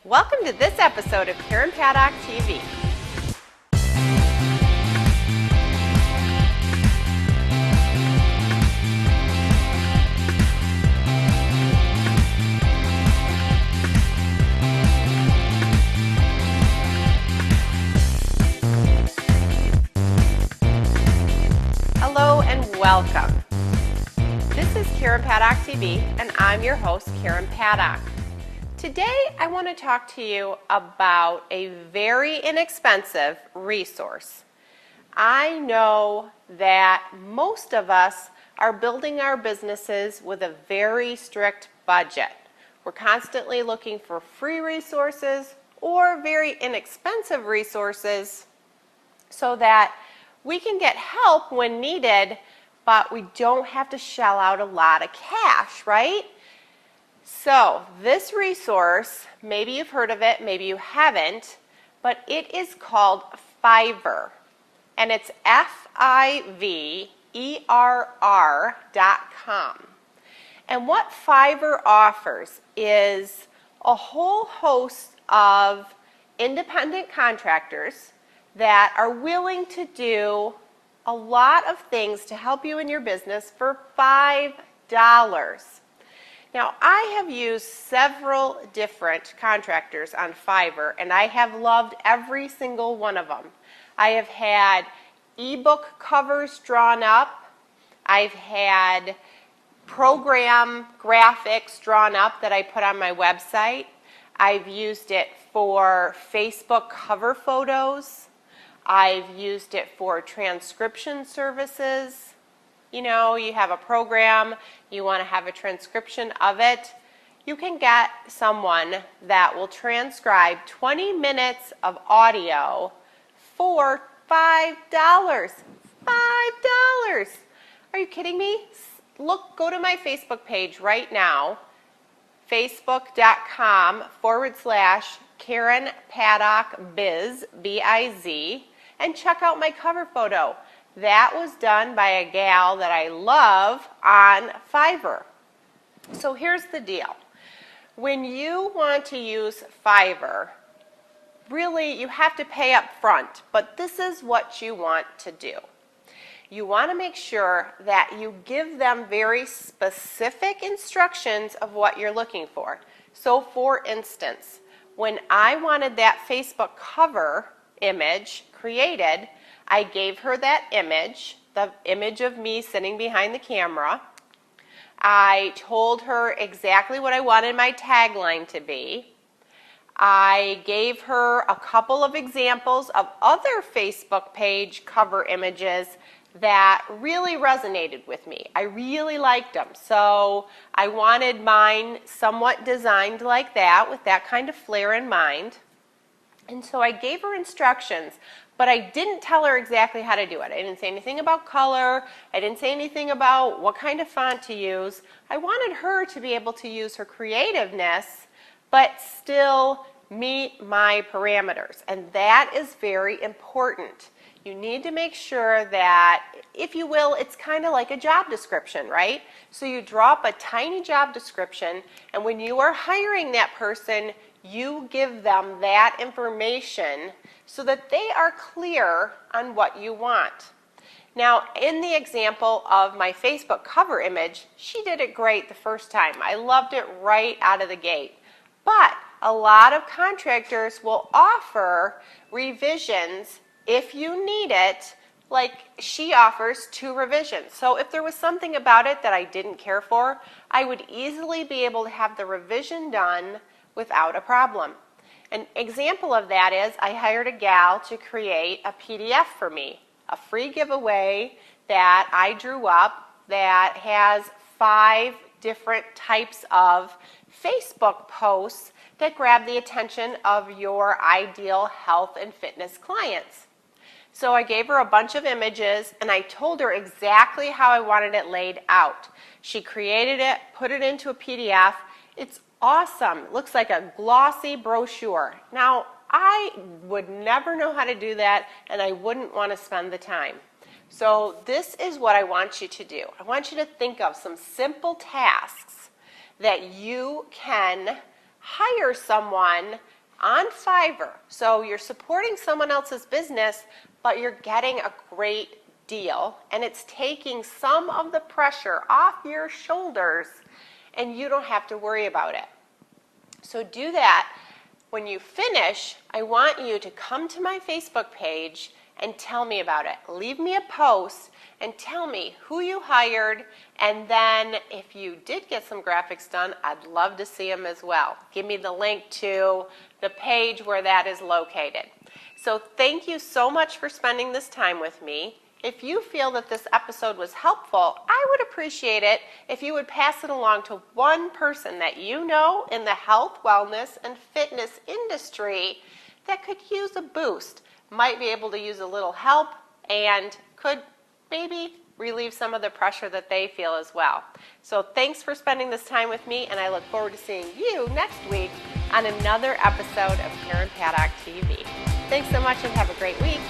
Welcome to this episode of Karen Paddock TV. Hello and welcome. This is Karen Paddock TV and I'm your host, Karen Paddock. Today, I want to talk to you about a very inexpensive resource. I know that most of us are building our businesses with a very strict budget. We're constantly looking for free resources or very inexpensive resources so that we can get help when needed, but we don't have to shell out a lot of cash, right? So this resource, maybe you've heard of it, maybe you haven't, but it is called Fiverr, and it's Fiverr.com. And what Fiverr offers is a whole host of independent contractors that are willing to do a lot of things to help you in your business for $5. Now, I have used several different contractors on Fiverr, and I have loved every single one of them. I have had ebook covers drawn up. I've had program graphics drawn up that I put on my website. I've used it for Facebook cover photos. I've used it for transcription services. You know, you have a program, you want to have a transcription of it, you can get someone that will transcribe 20 minutes of audio for $5. $5! Are you kidding me? Go to my Facebook page right now, facebook.com/Karen Paddock Biz, B-I-Z, and check out my cover photo. That was done by a gal that I love on Fiverr. So here's the deal. When you want to use Fiverr, really you have to pay up front, but this is what you want to do. You want to make sure that you give them very specific instructions of what you're looking for. So for instance, when I wanted that Facebook cover image created, I gave her that image, the image of me sitting behind the camera. I told her exactly what I wanted my tagline to be. I gave her a couple of examples of other Facebook page cover images that really resonated with me. I really liked them, so I wanted mine somewhat designed like that, with that kind of flair in mind. And so I gave her instructions, but I didn't tell her exactly how to do it. I didn't say anything about color. I didn't say anything about what kind of font to use. I wanted her to be able to use her creativeness, but still meet my parameters. And that is very important. You need to make sure that, if you will, it's kind of like a job description, right? So you draw up a tiny job description, and when you are hiring that person, you give them that information so that they are clear on what you want. Now, in the example of my Facebook cover image, she did it great the first time. I loved it right out of the gate. But a lot of contractors will offer revisions if you need it, like she offers 2 revisions. So if there was something about it that I didn't care for, I would easily be able to have the revision done without a problem. An example of that is I hired a gal to create a PDF for me, a free giveaway that I drew up that has 5 different types of Facebook posts that grab the attention of your ideal health and fitness clients. So I gave her a bunch of images and I told her exactly how I wanted it laid out. She created it, put it into a PDF. It's awesome. It looks like a glossy brochure. Now, I would never know how to do that, and I wouldn't want to spend the time. So this is what I want you to do. I want you to think of some simple tasks that you can hire someone on Fiverr. So you're supporting someone else's business, but you're getting a great deal, and it's taking some of the pressure off your shoulders, and you don't have to worry about it. So do that. When you finish, I want you to come to my Facebook page and tell me about it. Leave me a post and tell me who you hired, and then if you did get some graphics done, I'd love to see them as well. Give me the link to the page where that is located. So thank you so much for spending this time with me. If you feel that this episode was helpful, I would appreciate it if you would pass it along to one person that you know in the health, wellness, and fitness industry that could use a boost, might be able to use a little help, and could maybe relieve some of the pressure that they feel as well. So thanks for spending this time with me, and I look forward to seeing you next week on another episode of Karen Paddock TV. Thanks so much and have a great week.